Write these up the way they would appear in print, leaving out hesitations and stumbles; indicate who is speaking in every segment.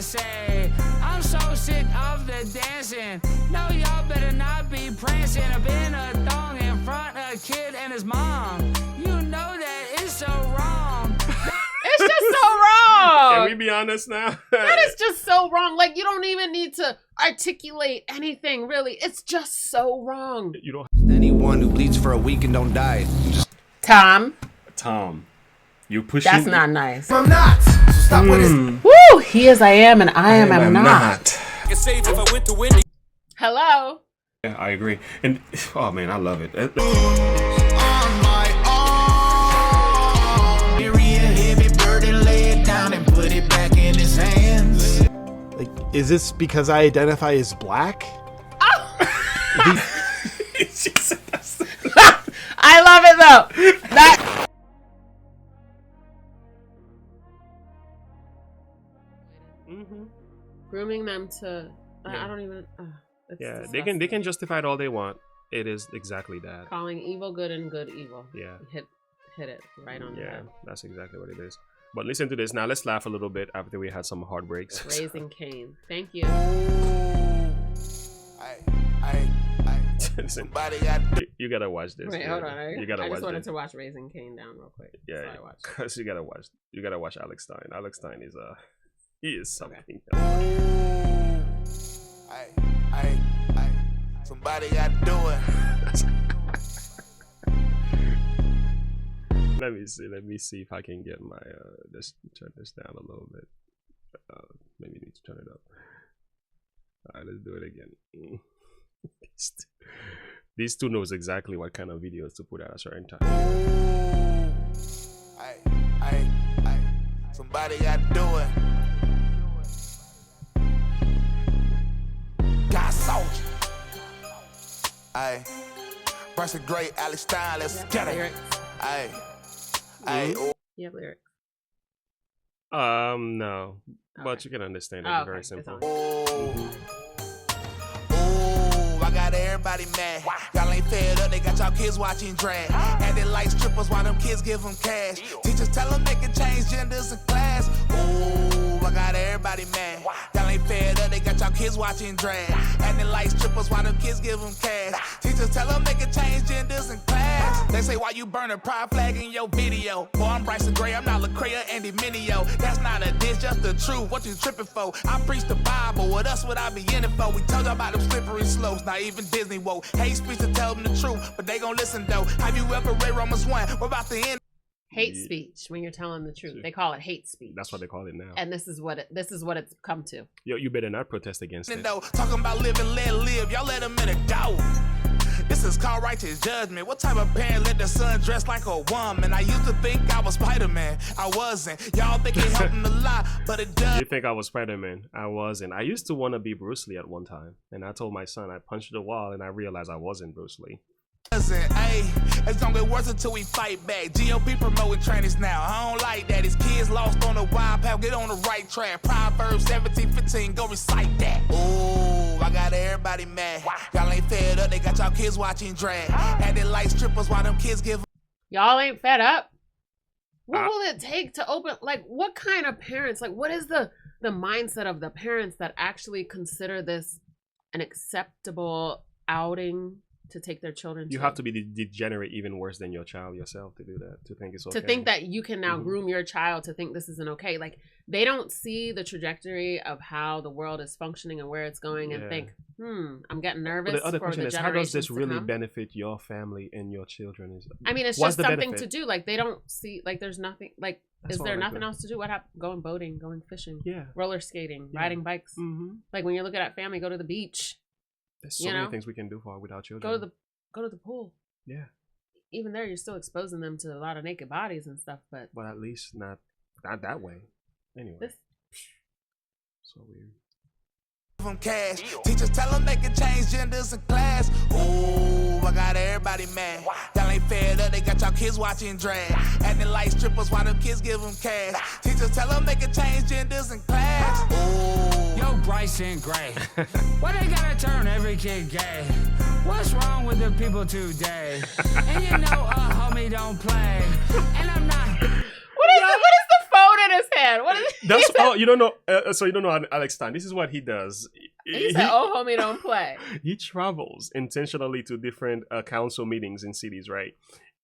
Speaker 1: gotta say, I'm so sick of the dancing. No, y'all better not be prancing up in a thong in front of a kid and his mom. You know that it's so wrong.
Speaker 2: It's just so wrong.
Speaker 3: Can we be honest now?
Speaker 2: That is just so wrong. Like, you don't even need to articulate anything, really. It's just so wrong.
Speaker 3: You don't.
Speaker 4: Anyone who bleeds for a week and don't die.
Speaker 2: Tom,
Speaker 3: you pushing.
Speaker 2: that's not nice.
Speaker 4: I'm not. So stop with this.
Speaker 2: Woo! He is I am and I am not. Hello.
Speaker 3: Yeah, I agree. And oh man, I love it.
Speaker 5: Like, is this because I identify as black?
Speaker 2: I love it though. That grooming them to I don't even
Speaker 3: Yeah, they can justify it all they want. It is exactly that.
Speaker 2: Calling evil good and good evil.
Speaker 3: Yeah.
Speaker 2: Hit it right on the head.
Speaker 3: That's exactly what it is. But listen to this now. Let's laugh a little bit after we had some heartbreaks.
Speaker 2: Raising Cain. Thank you.
Speaker 3: Listen, you gotta watch this.
Speaker 2: Wait, hold on.
Speaker 3: You gotta
Speaker 2: I
Speaker 3: watch
Speaker 2: just wanted
Speaker 3: this.
Speaker 2: to watch Raising Cain down real quick.
Speaker 3: Yeah,
Speaker 2: So I watched.
Speaker 3: because you gotta watch Alex Stein. Alex Stein is he is something.
Speaker 4: Somebody got to do it.
Speaker 3: Let me see if I can get my let's turn this down a little bit. Maybe need to turn it up. Alright, let's do it again. These two knows exactly what kind of videos to put at a certain time.
Speaker 4: Somebody got to do it. God soldier. Bryson great, Alex Stein, let's get it.
Speaker 2: Lyrics. You have lyrics.
Speaker 3: No,
Speaker 2: Okay.
Speaker 3: but you can understand it.
Speaker 2: Oh,
Speaker 3: Very
Speaker 2: okay.
Speaker 3: simple.
Speaker 4: I got everybody mad. Y'all ain't fed up, they got y'all kids watching drag. And they like strippers while them kids give them cash. Teachers tell them they can change genders in class. Ooh, I got everybody mad. Y'all ain't fed up, they got y'all kids watching drag. And they like strippers while them kids give them cash. Teachers tell them they can change genders in class. They say, why you burn a pride flag in your video? Boy, I'm Bryson Gray, I'm not LaCrea and Minio. That's not a diss, just the truth. What you tripping for? I preach the Bible, with us what I be in it for. We told y'all about them slippery slopes, not even Disney woke. Hate speech to tell them the truth, but they gon' listen though. Have you ever read Romans 1? We're about to end.
Speaker 2: Hate speech when you're telling the truth. They call it hate speech.
Speaker 3: That's what they call it now.
Speaker 2: And this is what it's come to.
Speaker 3: Yo, you better not protest against it.
Speaker 4: Talking about live and let live, y'all let them in a go. This is called righteous judgment. What type of parent let their son dress like a woman? I used to think I was Spider-Man. I wasn't. Y'all think it helped him a lot, but it does.
Speaker 3: You think I was Spider-Man? I wasn't. I used to want to be Bruce Lee at one time, and I told my son I punched the wall, and I realized I wasn't Bruce Lee.
Speaker 4: It's gonna get worse until we fight back. GOP promoting trainers now. I don't like that. His kids lost on the wild path. Get on the right track. Proverbs 17:15. Go recite that. Ooh, I got everybody mad. Y'all ain't fed up. They got y'all kids watching drag. And they like strippers while them kids give.
Speaker 2: Y'all ain't fed up? What will it take to open, like, what kind of parents, like, what is the mindset of the parents that actually consider this an acceptable outing to take their children to?
Speaker 3: You have to be degenerate even worse than your child yourself to do that, to think it's okay.
Speaker 2: To think that you can now groom your child to think this isn't okay. Like, they don't see the trajectory of how the world is functioning and where it's going and think, I'm getting nervous.
Speaker 3: But the other
Speaker 2: for
Speaker 3: question
Speaker 2: the
Speaker 3: is, how does this really
Speaker 2: come.
Speaker 3: benefit your family and your children?
Speaker 2: I mean, it's
Speaker 3: What's
Speaker 2: just
Speaker 3: the
Speaker 2: something
Speaker 3: benefit?
Speaker 2: to do. Like, they don't see, like, there's nothing, like,
Speaker 3: That's
Speaker 2: is
Speaker 3: all
Speaker 2: there
Speaker 3: I like
Speaker 2: nothing
Speaker 3: to-
Speaker 2: else to do? What happened? Going boating, going fishing,
Speaker 3: Yeah.
Speaker 2: roller skating,
Speaker 3: Yeah.
Speaker 2: riding bikes. Like, when you're looking at family, go to the beach.
Speaker 3: There's so many things we can do with our children.
Speaker 2: Go to the pool.
Speaker 3: Yeah.
Speaker 2: Even there, you're still exposing them to a lot of naked bodies and stuff, but
Speaker 3: at least not that way. Anyway. So weird.
Speaker 4: From cash. Teachers tell them they can change genders in class. Ooh, I got everybody mad. Y'all ain't fed up, they got y'all kids watching drag. Acting like strippers while them kids give them cash. Teachers tell them they can change genders in class. Ooh.
Speaker 1: Yo, Bryson Gray. Why they gotta turn every kid gay? What's wrong with the people today? And you know a homie don't play. And I'm not.
Speaker 2: what is the phone in his hand? said. What is
Speaker 3: That's all you don't know. So you don't know Alex Stein. This is what he does.
Speaker 2: he said, "Oh, homie, don't play."
Speaker 3: He travels intentionally to different council meetings in cities, right?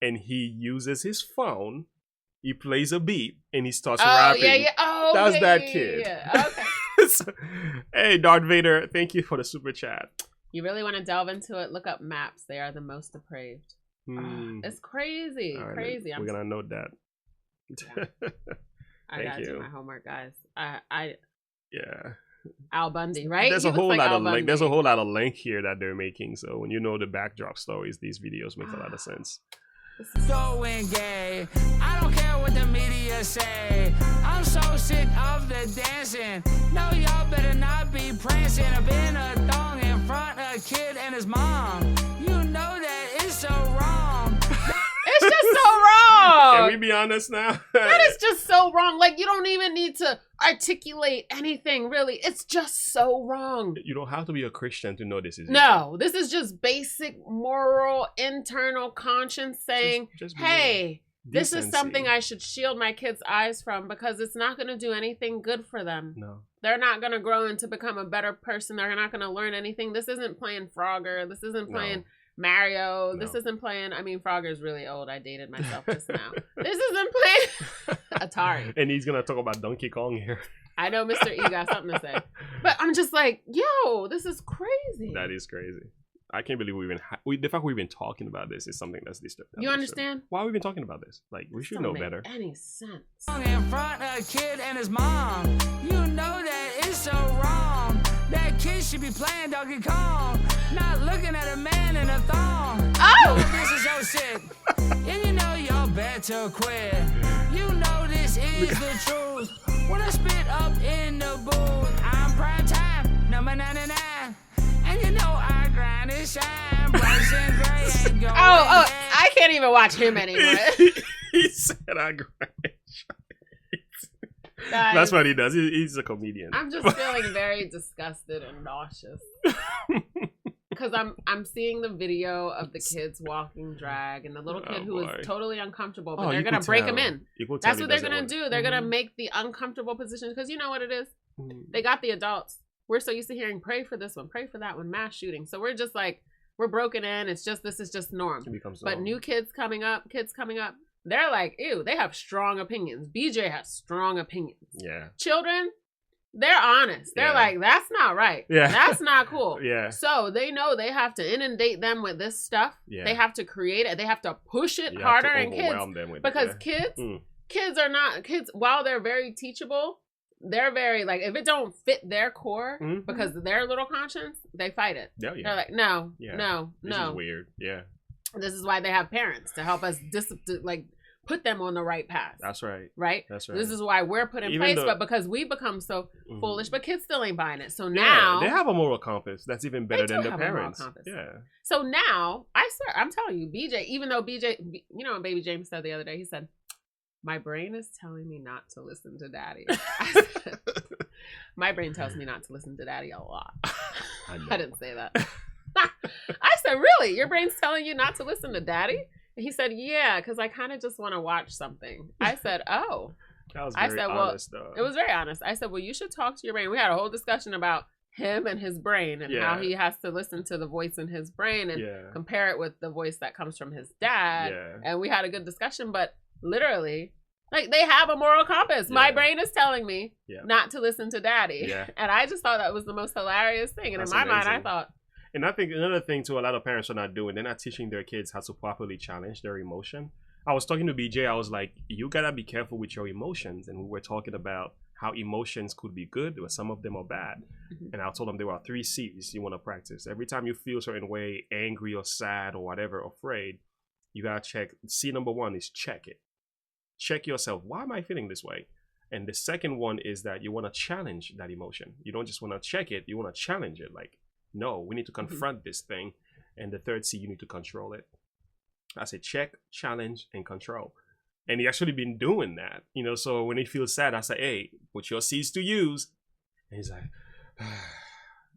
Speaker 3: And he uses his phone. He plays a beat and he starts rapping.
Speaker 2: Yeah. Oh,
Speaker 3: that's
Speaker 2: yeah,
Speaker 3: that
Speaker 2: yeah,
Speaker 3: kid.
Speaker 2: Yeah. Okay.
Speaker 3: So, hey, Darth Vader, thank you for the super chat.
Speaker 2: You really want to delve into it? Look up maps. They are the most depraved. It's crazy,
Speaker 3: Right,
Speaker 2: crazy.
Speaker 3: we're gonna note that.
Speaker 2: Yeah. I gotta do my homework, guys. I Al Bundy, right?
Speaker 3: There's a whole lot of link. There's a whole lot of link here that they're making. So when you know the backdrop stories, these videos make a lot of sense.
Speaker 1: Going gay. I don't care what the media say. I'm so sick of the dancing. No, y'all better not be prancing up in a thong in front of a kid and his mom. You know that it's so wrong.
Speaker 2: It's just so wrong.
Speaker 3: Can we be honest now?
Speaker 2: That is just so wrong. Like, you don't even need to articulate anything, really. It's just so wrong.
Speaker 3: You don't have to be a Christian to know this is
Speaker 2: No, this is just basic moral internal conscience saying,
Speaker 3: just
Speaker 2: hey, this is
Speaker 3: decency.
Speaker 2: something I should shield my kids' eyes from because it's not going to do anything good for them.
Speaker 3: No.
Speaker 2: They're not going to grow and to become a better person. They're not going to learn anything. This isn't playing Frogger. This isn't playing Mario. This isn't playing, I mean, Frogger's really old. I dated myself just now. This isn't playing Atari.
Speaker 3: And he's going to talk about Donkey Kong here.
Speaker 2: I know Mr. E got something to say. But I'm just like, yo, this is crazy.
Speaker 3: That is crazy. I can't believe the fact we've been talking about this is something that's disturbing.
Speaker 2: You understand?
Speaker 3: Why have we been talking about this? Like, we should know better.
Speaker 2: Any sense?
Speaker 1: In front of a kid and his mom. You know that it's so wrong. That kid should be playing Donkey Kong, not looking at a man in a thong.
Speaker 2: Oh!
Speaker 1: This is so sick. And you know y'all better quit. You know this is the truth. When I spit up in the booth, I'm prime time, number 99. And you know I grind and shine. Bryson Gray ain't going
Speaker 2: Oh, I can't even watch him anymore.
Speaker 3: He said I grind.
Speaker 2: Guys,
Speaker 3: that's what he does. He's a comedian.
Speaker 2: I'm just feeling very disgusted and nauseous. Because I'm seeing the video of the kids walking drag and the little kid who is totally uncomfortable, but they're going to break him in. That's what they're going to do. They're going to make the uncomfortable position, because you know what it is? They got the adults. We're so used to hearing, pray for this one, pray for that one, mass shooting. So we're just like, we're broken in. It's just, this is just norm. But new kids coming up, they're like, ew, they have strong opinions. BJ has strong opinions.
Speaker 3: Yeah.
Speaker 2: Children, they're honest. They're like, that's not right.
Speaker 3: Yeah.
Speaker 2: That's not cool.
Speaker 3: Yeah.
Speaker 2: So they know they have to inundate them with this stuff.
Speaker 3: Yeah.
Speaker 2: They have to create it. They have to push it harder. And kids, because kids are not, while they're very teachable, they're very, like, if it don't fit their core, because their little conscience, they fight it.
Speaker 3: Yeah, yeah.
Speaker 2: They're like, no.
Speaker 3: This is weird. Yeah.
Speaker 2: This is why they have parents, to help us put them on the right path.
Speaker 3: That's right.
Speaker 2: Right?
Speaker 3: That's right.
Speaker 2: This is why we're put in place, but because we become so foolish, but kids still ain't buying it. So now
Speaker 3: they have a moral compass that's even better than their parents. Yeah.
Speaker 2: So now, I swear, I'm telling you, BJ, even though BJ, you know what Baby James said the other day? He said, my brain is telling me not to listen to daddy. I said, my brain tells me not to listen to daddy a lot. I didn't say that. I said, really? Your brain's telling you not to listen to daddy? And he said, yeah, because I kind of just want to watch something. I said, oh.
Speaker 3: That was very honest, though.
Speaker 2: It was very honest. I said, well, you should talk to your brain. We had a whole discussion about him and his brain and how he has to listen to the voice in his brain and compare it with the voice that comes from his dad. Yeah. And we had a good discussion, but literally, like, they have a moral compass. My brain is telling me not to listen to daddy. Yeah. And I just thought that was the most hilarious thing. And that's in my mind, I thought. And
Speaker 3: I think another thing, too, a lot of parents are not doing, they're not teaching their kids how to properly challenge their emotion. I was talking to BJ, I was like, you gotta be careful with your emotions. And we were talking about how emotions could be good, but some of them are bad. And I told him there are 3 C's you want to practice. Every time you feel a certain way, angry or sad or whatever, afraid, you gotta check. C number 1 is check it. Check yourself. Why am I feeling this way? And the second one is that you want to challenge that emotion. You don't just want to check it. You want to challenge it. Like, no, we need to confront this thing. And the third C, you need to control it. I say check, challenge, and control. And he actually been doing that. You know, so when he feels sad, I say, hey, put your C's to use. And he's like,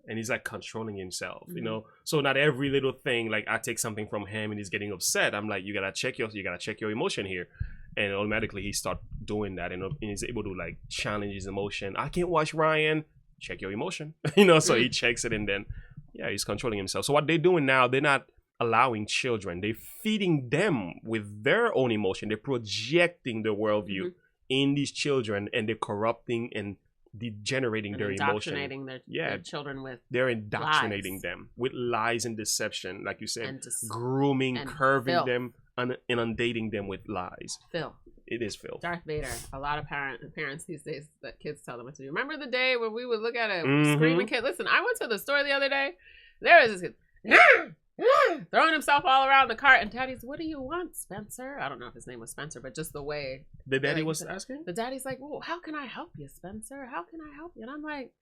Speaker 3: and he's like controlling himself, you know. So not every little thing, like I take something from him and he's getting upset. I'm like, you gotta check your emotion here. and automatically he start doing that, and he's able to like challenge his emotion. I can't watch Ryan. Check your emotion. So he checks it, and then he's controlling himself. So what they're doing now, they're not allowing children, they're feeding them with their own emotion. They're projecting their worldview in these children, and they're corrupting and degenerating their emotion.
Speaker 2: Their children with
Speaker 3: they're indoctrinating
Speaker 2: lies.
Speaker 3: Them with lies and deception, like you said,
Speaker 2: And
Speaker 3: grooming,
Speaker 2: and
Speaker 3: curving
Speaker 2: filth.
Speaker 3: them, inundating them with lies.
Speaker 2: Phil.
Speaker 3: It is filth.
Speaker 2: Darth Vader. A lot of parents these days that kids tell them what to do. Remember the day when we would look at a screaming kid? Listen, I went to the store the other day. There was this kid throwing himself all around the cart, and Daddy's, what do you want, Spencer? I don't know if his name was Spencer, but just the way
Speaker 3: The daddy was asking?
Speaker 2: the daddy's like, well, how can I help you, Spencer? How can I help you? And I'm like,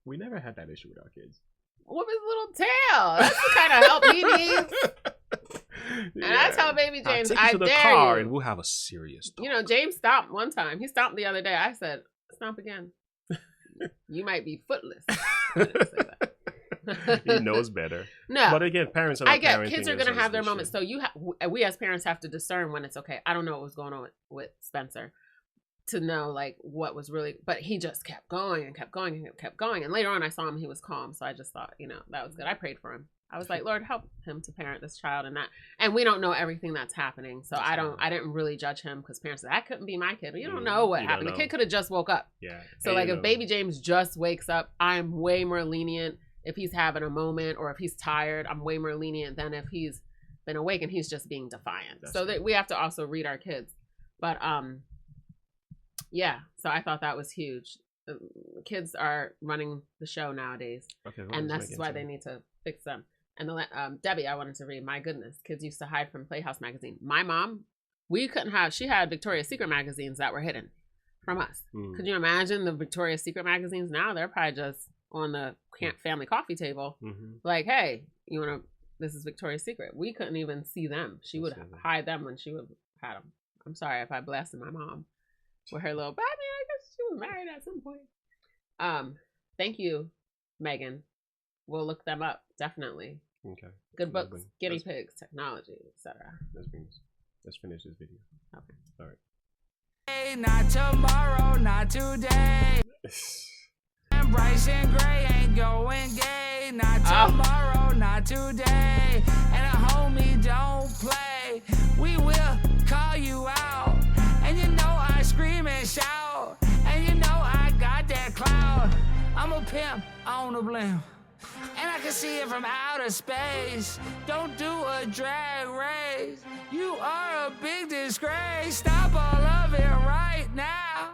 Speaker 3: We never had that issue with our kids.
Speaker 2: with his little tail. That's the kind of help he needs. And I tell baby James,
Speaker 3: I'll take you to the
Speaker 2: dare
Speaker 3: car
Speaker 2: you.
Speaker 3: and we'll have a serious talk.
Speaker 2: You know, James stomped one time. He stomped the other day. I said, stomp again. You might be footless. I didn't say that.
Speaker 3: He knows better.
Speaker 2: No.
Speaker 3: But again, parents are
Speaker 2: I
Speaker 3: not
Speaker 2: get
Speaker 3: parenting
Speaker 2: kids are
Speaker 3: as
Speaker 2: going to
Speaker 3: as
Speaker 2: have their
Speaker 3: they
Speaker 2: moments.
Speaker 3: should.
Speaker 2: So we as parents have to discern when it's okay. I don't know what was going on with Spencer to know like what was really, but he just kept going and kept going and kept going. And later on I saw him, he was calm. So I just thought, that was good. I prayed for him. I was like, Lord, help him to parent this child and we don't know everything that's happening. So I didn't really judge him because parents said, that couldn't be my kid. But you don't know what happened. The kid could have just woke up.
Speaker 3: Yeah.
Speaker 2: So like if baby James just wakes up, I'm way more lenient. If he's having a moment or if he's tired, I'm way more lenient than if he's been awake and he's just being defiant. So that we have to also read our kids. But so I thought that was huge. Kids are running the show nowadays, and that's why they need to fix them. And Debbie, I wanted to read. My goodness, kids used to hide from Playhouse magazine. My mom, she had Victoria's Secret magazines that were hidden from us. Could you imagine the Victoria's Secret magazines now? They're probably just on the family coffee table. Like, hey, this is Victoria's Secret. We couldn't even see them. She would hide them when she would had them. I'm sorry if I blasted my mom with her little, but I mean, I guess she was married at some point. Thank you, Megan. We'll look them up, definitely.
Speaker 3: Okay.
Speaker 2: Good books, guinea pigs, technology, etc.
Speaker 3: Let's finish this video.
Speaker 2: Okay.
Speaker 3: All right.
Speaker 1: Hey, not tomorrow, not today. And Bryson Gray ain't going gay. Not tomorrow, not today. And a homie don't play. We will call you out. And I scream and shout. And I got that clout. I'm a pimp on the blimp. And I can see it from outer space. Don't do a drag race. You are a big disgrace. Stop all of it right now.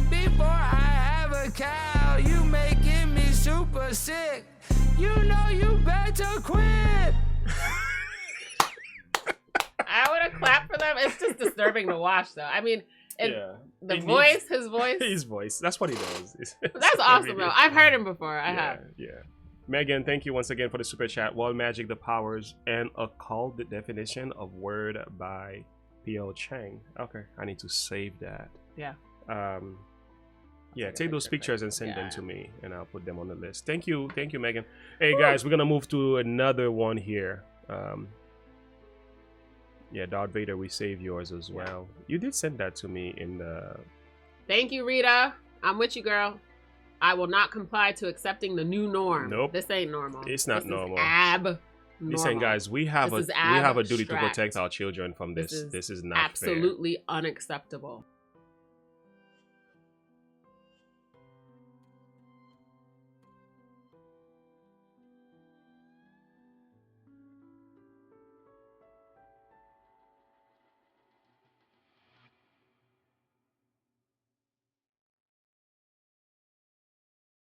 Speaker 1: Before I have a cow, you making me super sick. You better quit.
Speaker 2: I would have clapped for them. It's just disturbing to watch, though. I mean, his voice.
Speaker 3: That's what he does.
Speaker 2: That's awesome, though. I've heard him before. I have.
Speaker 3: Yeah. Megan, thank you once again for the super chat. Wall Magic, the Powers, and a called definition of word by P.L. Chang. Okay, I need to save that.
Speaker 2: Yeah.
Speaker 3: Take those pictures and send them to me, and I'll put them on the list. Thank you, Megan. Hey guys, we're gonna move to another one here. Darth Vader, we save yours as well. You did send that to me in the.
Speaker 2: Thank you, Rita. I'm with you, girl. I will not comply to accepting the new norm.
Speaker 3: Nope.
Speaker 2: This ain't normal.
Speaker 3: It's not normal.
Speaker 2: Abnormal.
Speaker 3: Listen, guys, we have a duty to protect our children from this. This is not
Speaker 2: absolutely unacceptable.